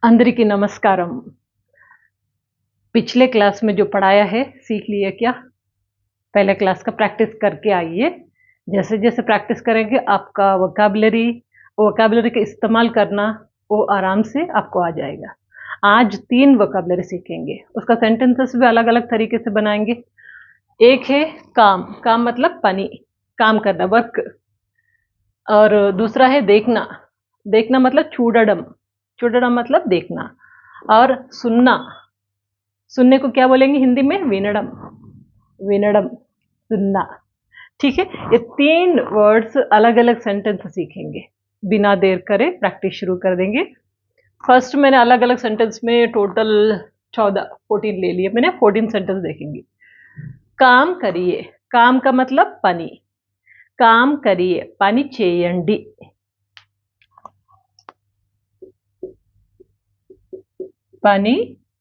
अंदरिकी नमस्कारम। पिछले क्लास में जो पढ़ाया है सीख लिए क्या? पहले क्लास का प्रैक्टिस करके आइए। जैसे जैसे प्रैक्टिस करेंगे आपका वोकैबुलरी का इस्तेमाल करना वो आराम से आपको आ जाएगा। आज 3 वोकैबुलरी सीखेंगे, उसका सेंटेंसेस भी अलग अलग तरीके से बनाएंगे। एक है काम, काम मतलब पनी, काम करना, वर्क। और दूसरा है देखना, देखना मतलब चूडडम, चूडडम मतलब देखना। और सुनना, सुनने को क्या बोलेंगे हिंदी में? विनडम, विनडम, सुनना। ठीक है, ये 3 वर्ड्स अलग अलग सेंटेंस सीखेंगे। बिना देर करे प्रैक्टिस शुरू कर देंगे। फर्स्ट मैंने अलग अलग सेंटेंस में टोटल 14 ले लिए मैंने। 14 सेंटेंस देखेंगे। काम करिए, काम का मतलब पनी, काम करिए, पनी చేయండి, పని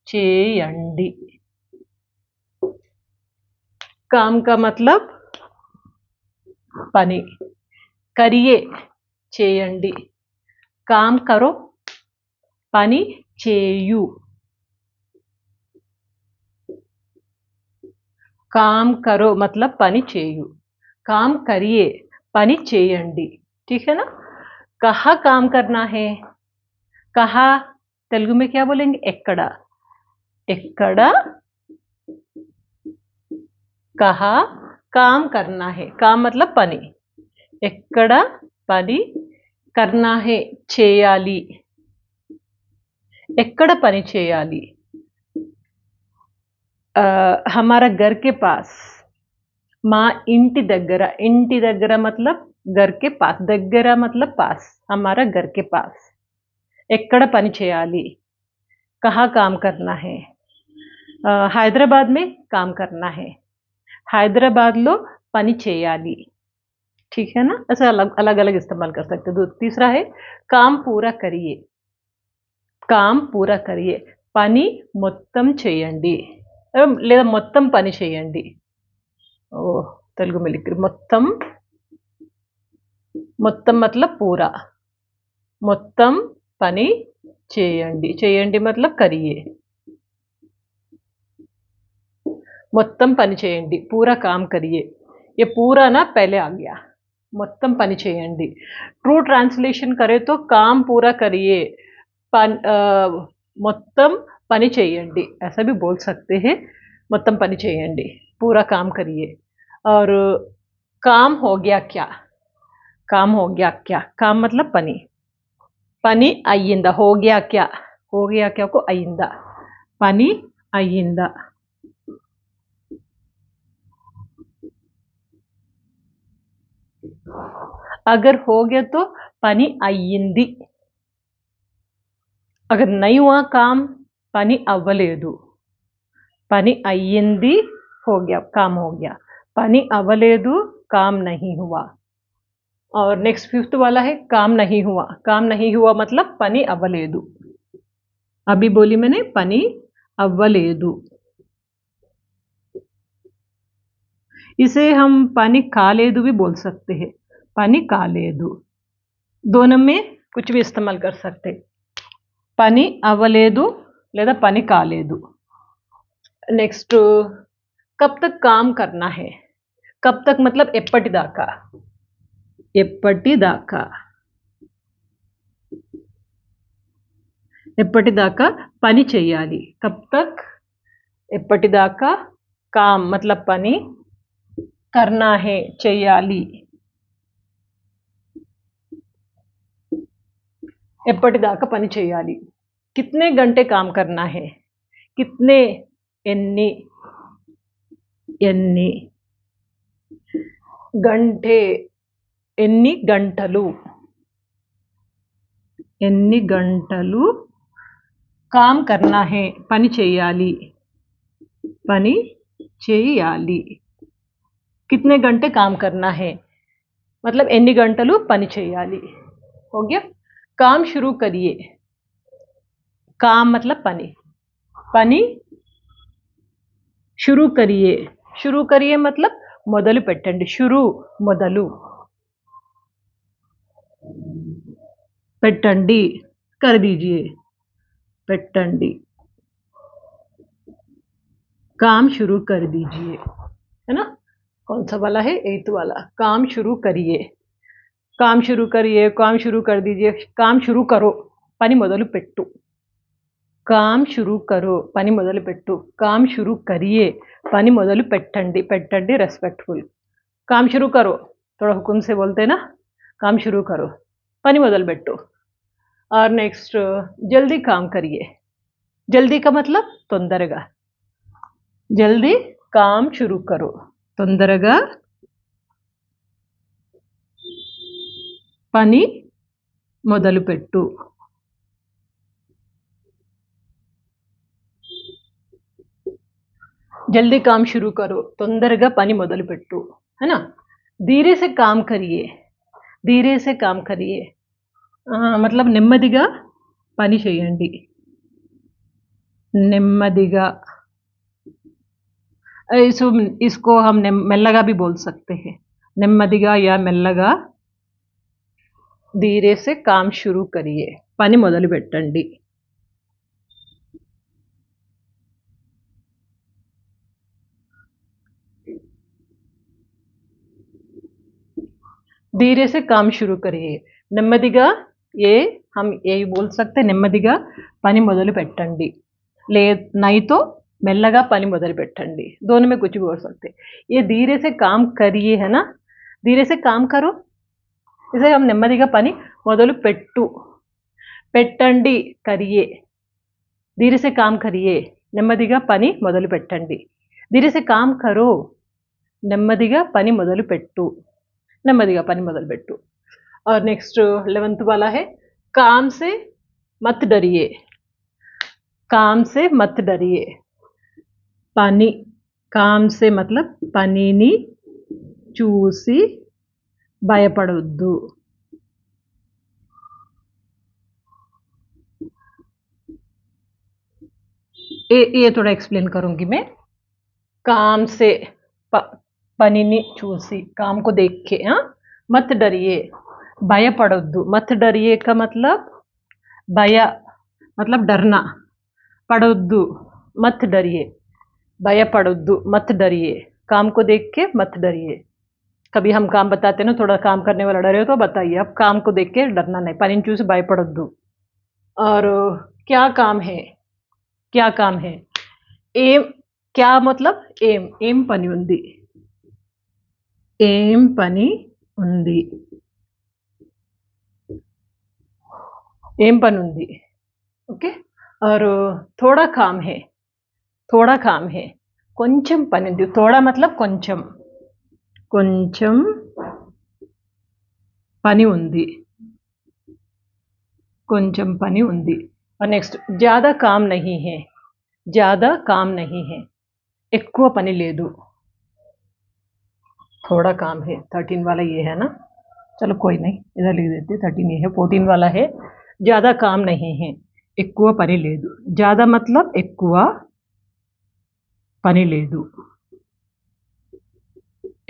చేయండి। काम का मतलब పని, करिए చేయండి, काम करो, పని చేయు, काम करो मतलब పని చేయు, काम करिए, పని చేయండి। ठीक है ना? कहाँ काम करना है? कहाँ तेलुगु में क्या बोलेंगे? ఎక్కడ, ఎక్కడ कहाँ काम करना है, काम मतलब పని, ఎక్కడ పని करना है చేయాలి, ఎక్కడ పని చేయాలి? हमारा घर के पास, మా ఇంటి దగ్గర, ఇంటి దగ్గర मतलब घर के पास, దగ్గర मतलब पास, हमारा घर के पास। ఎక్కడ పని చేయాలి, कहाँ काम करना है? हैदराबाद में काम करना है, హైదరాబాద్లో పని చేయాలి। ठीक है ना? ऐसे अलग अलग अलग इस्तेमाल कर सकते हो। तीसरा है काम पूरा करिए, काम पूरा करिए, పని మొత్తం చేయండి లేదా మొత్తం పని చేయండి। ఓ తెలుగు में लिख మొత్తం, మొత్తం मतलब पूरा, మొత్తం పని చేయండి, చేయండి मतलब करिए, మొత్తం పని చేయండి, पूरा काम करिए। ये पूरा ना पहले आ गया, మొత్తం పని చేయండి। ट्रू ट्रांसलेशन करे तो काम पूरा करिए, మొత్తం పని చేయండి, ऐसा भी बोल सकते हैं। మొత్తం పని చేయండి, पूरा काम करिए। और काम हो गया क्या, काम हो गया क्या, काम मतलब పని, పని అయ్యిందా, हो गया क्या, हो गया क्या को అయ్యిందా, పని అయ్యిందా। अगर हो गया तो పని అయ్యింది, अगर नहीं हुआ काम పని అవ్వలేదు, పని అయ్యింది हो गया, काम हो गया, పని అవ్వలేదు काम नहीं हुआ। और नेक्स्ट 5th वाला है काम नहीं हुआ, काम नहीं हुआ मतलब పని అవ్వలేదు। अभी बोली मैंने పని అవ్వలేదు। इसे हम పని కాలేదు भी बोल सकते हैं, పని కాలేదు। दोनों में कुछ भी इस्तेमाल कर सकते। పని అవ్వలేదు లేదా పని కాలేదు। नेक्स्ट कब तक काम करना है, कब तक मतलब ఎప్పటిదాకా, ఎప్పటిదాకా, ఎప్పటిదాకా పని చేయాలి। कब तक ఎప్పటిదాకా, काम मतलब పని, करना है చేయాలి। ఎప్పటిదాకా పని చేయాలి। कितने घंटे काम करना है, कितने ఎన్ని, ఎన్ని గంటే, ఎన్ని గంటలు, ఎన్ని గంటలు काम करना है పని చేయాలి, పని చేయాలి। कितने घंटे काम करना है मतलब ఎన్ని గంటలు పని చేయాలి। हो गया? काम शुरू करिए, काम मतलब పని, పని शुरू करिए, शुरू करिए मतलब మొదలు పెట్టండి, शुरू మొదలు పెట్టండి, कर दीजिए। పెట్టండి, काम शुरू कर दीजिए, है ना। कौन सा वाला है, एथ वाला, काम शुरू करिए, काम शुरू करिए, काम शुरू कर दीजिए, काम शुरू करो, పని మొదలు పెట్టు, काम शुरू करो, పని మొదలు పెట్టు, काम शुरू करिए, పని మొదలు పెట్టండి, పెట్టండి రెస్पेक्टफुल, काम शुरू करो थोड़ा हुक्म से बोलते हैं ना, काम शुरू करो, పని మొదలు పెట్టు। और नेक्स्ट, जल्दी काम करिए, जल्दी का मतलब తొందరగా, जल्दी काम शुरू करो, తొందరగా పని మొదలుపెట్టు, जल्दी काम शुरू करो, తొందరగా పని మొదలుపెట్టు, है ना। धीरे से काम करिए, धीरे से काम करिए, मतलब నెమ్మదిగా పని చేయండి, నెమ్మదిగా, इसको हम మెల్లగా भी बोल सकते हैं, నెమ్మదిగా या మెల్లగా, धीरे से काम शुरू करिए, పని మొదలు పెట్టండి। धीरे से काम शुरू करिए, నెమ్మదిగా, ये हम यही बोल सकते हैं, నెమ్మదిగా పని మొదలు పెట్టండి, ले नहीं तो మెల్లగా పని మొదలు పెట్టండి, दोनों में कुछ भी बोल सकते। ये धीरे से काम करिए है ना, धीरे से काम करो, इसे हम నెమ్మదిగా పని మొదలు పెట్టు, పెట్టండి करिए, धीरे से काम करिए, నెమ్మదిగా పని మొదలు పెట్టండి, धीरे से काम करो, నెమ్మదిగా పని మొదలు పెట్టు, నెమ్మదిగా పని మొదలు పెట్టు। और नेक्स्ट 11th वाला है, काम से मत डरिए, काम से मत डरिए, పని, काम से मतलब పనిని చూసి భయపడొద్దు, ये थोड़ा एक्सप्लेन करूंगी मैं। काम से పనిని చూసి, काम को देख के, हाँ, मत डरिए, భయపడొద్దు, मत डरिए का मतलब భయ मतलब डरना, पड़ोद्दू मत डरिए, भयपड़ोद्दू मत डरिए, काम को देख के मत डरिए। कभी हम काम बताते हैं ना, थोड़ा काम करने वाला डरे हो तो बताइए, अब काम को देख के डरना नहीं, पनिन चूसी भयपड़ोद्दू। और क्या काम है, क्या काम है, एम, क्या मतलब एम, एम पनी उंदी, एम पनी उंदी, एम पनी उंदी, ओके। और थोड़ा काम है, थोड़ा काम है, కొంచెం పని ఉంది, थोड़ा मतलब కొంచెం, కొంచెం పని ఉంది, కొంచెం పని ఉంది। और नेक्स्ट, ज़्यादा काम नहीं है, ज़्यादा काम नहीं है, ఎక్కువ పని లేదు, थोड़ा काम है। 13 वाला ये है ना, चलो कोई नहीं, इधर लिख देते, 13 ये है। 14 वाला है, ज़्यादा काम नहीं है, ఎక్కువ పని లేదు, ज़्यादा मतलब ఎక్కువ పని లేదు,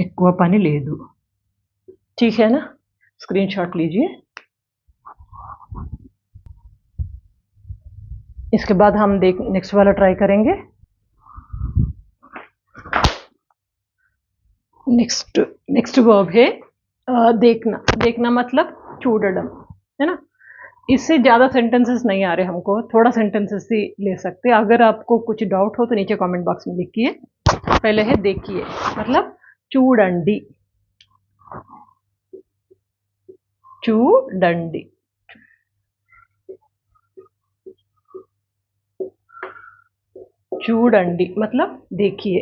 ఎక్కువ పని లేదు, ठीक है ना। स्क्रीनशॉट लीजिए। इसके बाद हम नेक्स्ट वाला ट्राई करेंगे। नेक्स्ट वर्ब है देखना, देखना मतलब చూడడం, है ना। इससे ज़्यादा सेंटेंसेस नहीं आ रहे हमको, थोड़ा सेंटेंसेस ही ले सकते हैं। अगर आपको कुछ डाउट हो तो नीचे कमेंट बॉक्स में लिखिए। पहले है देखिए, मतलब చూడండి, చూడండి, చూడండి मतलब देखिए।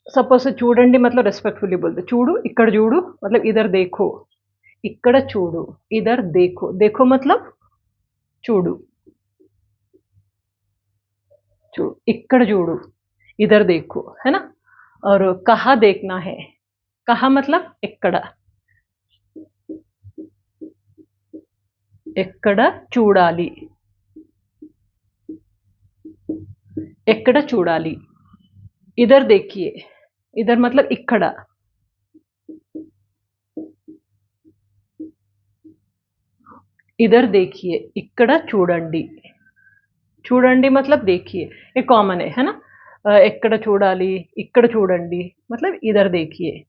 सपोज చూడండి मतलब रेस्पेक्टफुली बोलते, చూడు ఇక్కడ చూడు मतलब इधर देखो, ఇక్కడ చూడు, इधर देखो, देखो मतलब చూడు, చూడు ఇక్కడ చూడు, इधर देखो, है ना। और कहाँ देखना है, कहाँ मतलब ఎక్కడ, ఎక్కడ చూడాలి, ఎక్కడ చూడాలి, इधर देखिए, इधर मतलब ఇక్కడ, इधर देखिए, इक्कड़ चूडंडी। चूडंडी मतलब देखिए, ये कॉमन है ना? एक्कड़ चूडाली, इक्कड़ चूडंडी मतलब इधर देखिए।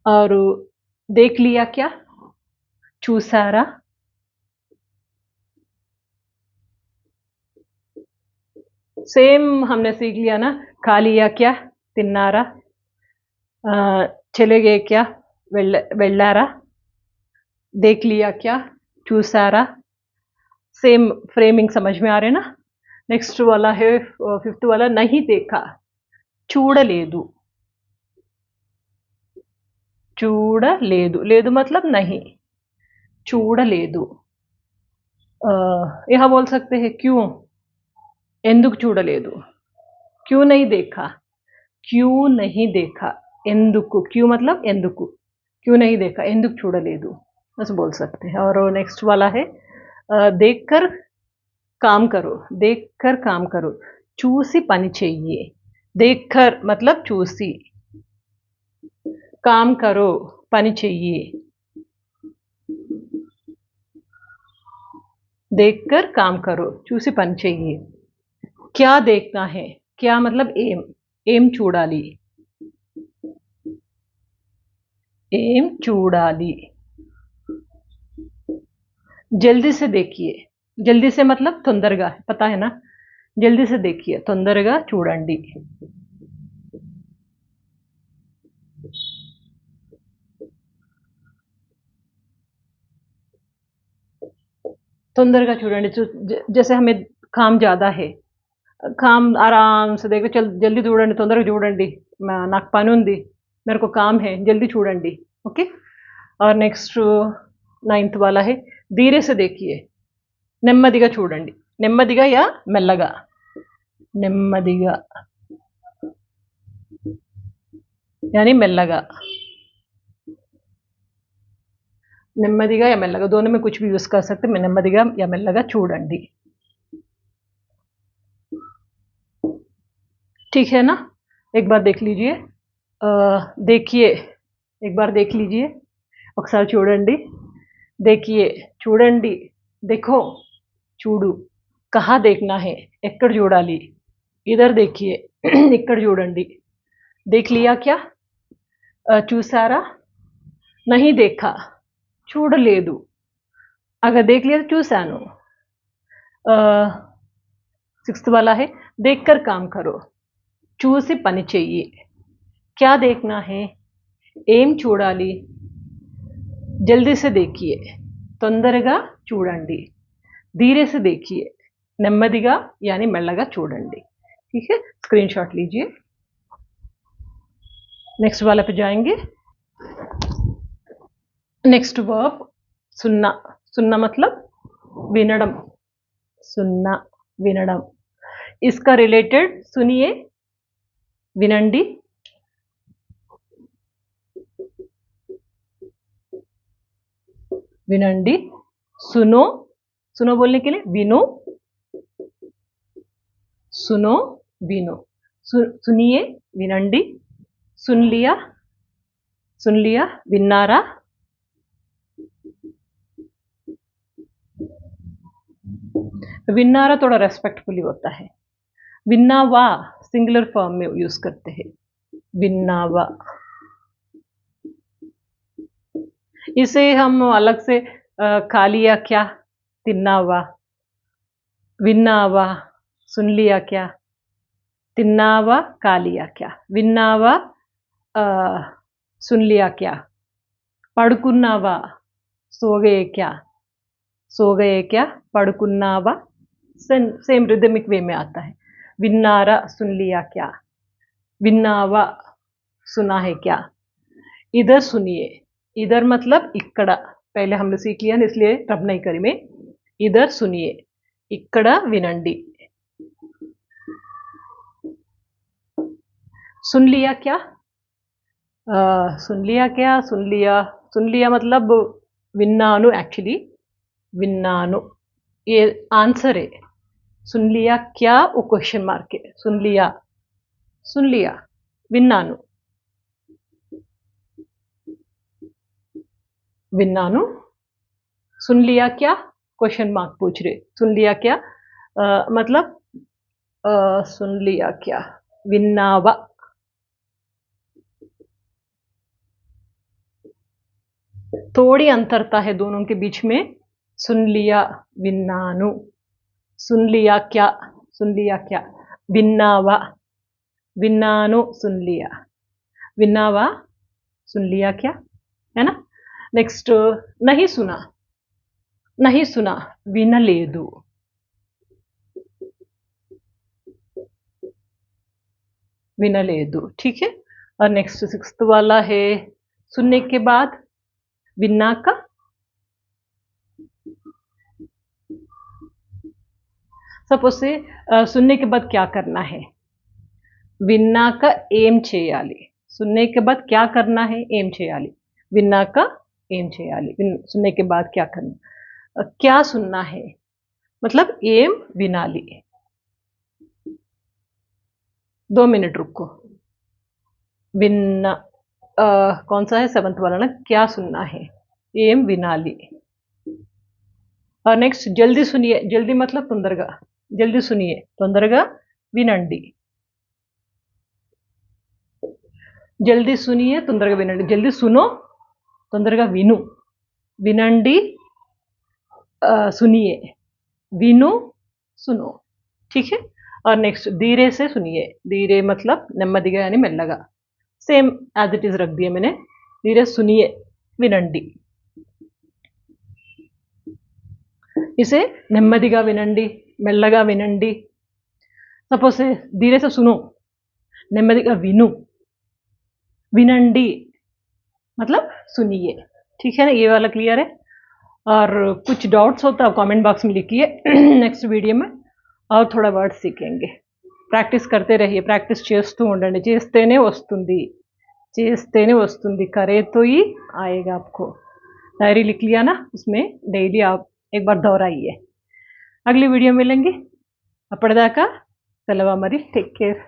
और देख लिया क्या? चूसारा। सेम हमने सीख लिया ना, खा लिया क्या? तिन्नारा। चले गए क्या? वेल्लारा। देख लिया क्या? चूसारा। सेम फ्रेमिंग समझ में आ रहे ना? नेक्स्ट वाला है फिफ्थ वाला, नहीं देखा। चूडलेदु। चूडलेदु, लेदु मतलब नहीं। चूडलेदु। यह बोल सकते हैं क्यों? ఎందుకు చూడలేదు? क्यों नहीं देखा? क्यों नहीं देखा? ఎందుకు, क्यों मतलब ఎందుకు, क्यों नहीं देखा, ఎందుకు చూడలేదు ऐसे बोल सकते हैं। और नेक्स्ट वाला है देखकर काम करो। देखकर काम करो, చూసి పని చెయ్యి। देखकर मतलब చూసి, काम करो పని చెయ్యి। देखकर काम करो, చూసి పని చెయ్యి। क्या देखना है? क्या मतलब एम, एम చూడాలి। एम చూడాలి। जल्दी से देखिए। जल्दी से मतलब తొందరగా, पता है ना? जल्दी से देखिए, తొందరగా చూడండి। తొందరగా చూడండి, जैसे हमें काम ज़्यादा है, काम आराम से देखो, चल जल्दी చూడండి, తొందరగా చూడండి, నాకు పని ఉంది, मेरे को काम है, जल्दी చూడండి। ओके। और नेक्स्ट नाइन्थ वाला है धीरे से देखिए। నెమ్మదిగా చూడండి। నెమ్మదిగా या మెల్లగా? నెమ్మదిగా यानी మెల్లగా। నెమ్మదిగా या మెల్లగా, दोनों में कुछ भी यूज कर सकते हैं। నెమ్మదిగా या మెల్లగా చూడండి। ठीक है ना? एक बार देख लीजिए। देखिए, एक बार देख लीजिए। ఒకసారి చూడండి। देखिए, చూడండి। देखो, చూడు। कहाँ देखना है? ఎక్కడ చూడాలి? इधर देखिए, ఇక్కడ చూడండి। देख लिया क्या? చూసారా? नहीं देखा, చూడలేదు। अगर देख लिया तो చూసాను। सिक्स्थ वाला है देखकर काम करो, చూసి పని చెయ్యి। क्या देखना है? ఏం చూడాలి? जल्दी से देखिए, తొందరగా చూడండి। धीरे से देखिए, నెమ్మదిగా यानी మెల్లగా చూడండి। ठीक है, स्क्रीनशॉट लीजिए। नेक्स्ट वाला पे जाएंगे। नेक्स्ट वर्ब सुनना। सुनना मतलब विनडम। सुनना, विनडम। इसका रिलेटेड सुनिए, विनंडी। विनंडी। सुनो, सुनो बोलने के लिए विनो। सुनो, विनो। सुनिए, विनंडी। सुन लिया, सुन लिया, विन्नारा। विन्नारा थोड़ा रेस्पेक्टफुली होता है। विन्नावा सिंगुलर फॉर्म में यूज करते हैं, विन्नावा। इसे हम अलग से खा लिया क्या? तिन्नावा। विन्नावा, सुन लिया क्या? तिन्नावा, खा लिया क्या? विन्नावा, सुन लिया क्या? पड़कुन्नावा, सो गए क्या? सो गए क्या? पड़कुन्नावा सेम रिदमिक वे में आता है। विन्नारा, सुन लिया क्या? विन्नावा, सुना है क्या? इधर सुनिए। इधर मतलब इक्कड़ा, पहले हमने सीख लिया ना, इसलिए रब नहीं करी में। इधर सुनिए, इक्कड़ा विनंडी। सुन लिया क्या? सुन लिया क्या? सुन लिया, सुन लिया मतलब विन्नानु। एक्चुअली विन्नानु ये आंसर है। सुन लिया क्या? वो क्वेश्चन मार्क है। सुन लिया, सुन लिया, विन्नानु। विन्नानु, सुन लिया क्या, क्वेश्चन मार्क पूछ रहे, सुन लिया क्या मतलब सुन लिया क्या, विन्नावा, थोड़ी अंतरता है दोनों के बीच में, सुन लिया विन्नानु, सुन लिया क्या, सुन लिया क्या, विन्नावा, विन्नानु सुन लिया, विन्नावा सुन लिया क्या, है ना। नेक्स्ट नहीं सुना, नहीं सुना, विनलेदु, विनलेदु, ठीक है। और नेक्स्ट सिक्स्थ वाला है सुनने के बाद, विन्नाका, सपोज से सुनने के बाद क्या करना है, విన్నాక ఏం చేయాలి, सुनने के बाद क्या करना है, ఏం చేయాలి, విన్నాక ఏం చేయాలి, सुनने के बाद क्या करना, क्या सुनना है मतलब ఏం వినాలి, 2 मिनट रुको, विन्ना कौन सा है, 7th वाला ना, क्या सुनना है, ఏం వినాలి। और नेक्स्ट जल्दी सुनिए, जल्दी मतलब तొందరగా, जल्दी सुनिए తొందరగా వినండి, जल्दी सुनिए తొందరగా వినండి, जल्दी सुनो తొందరగా విను, వినండి सुनिए, विनु सुनो, ठीक है। और नेक्स्ट धीरे से सुनिए, धीरे मतलब నెమ్మదిగా यानी మెల్లగా, सेम एज इट इज रख दिया मैंने, धीरे सुनिए వినండి, इसे నెమ్మదిగా వినండి, మెల్లగా వినండి। सपोज से धीरे से सुनो, నెమ్మదిగా విను, विनंडी मतलब सुनिए, ठीक है ना, ये वाला क्लियर है। और कुछ डाउट्स होता है कमेंट बॉक्स में लिखिए नेक्स्ट वीडियो में और थोड़ा वर्ड सीखेंगे, प्रैक्टिस करते रहिए, प्रैक्टिस చేస్తూ ఉండండి, చేస్తేనే వస్తుంది, చేస్తేనే వస్తుంది, करे तो ही आएगा आपको। डायरी लिख लिया ना, उसमें डेली आप एक बार दोहराइए। अगली वीडियो मिलेंगे, అప్పటిదాకా సెలవు మరి, టేక్ కేర్।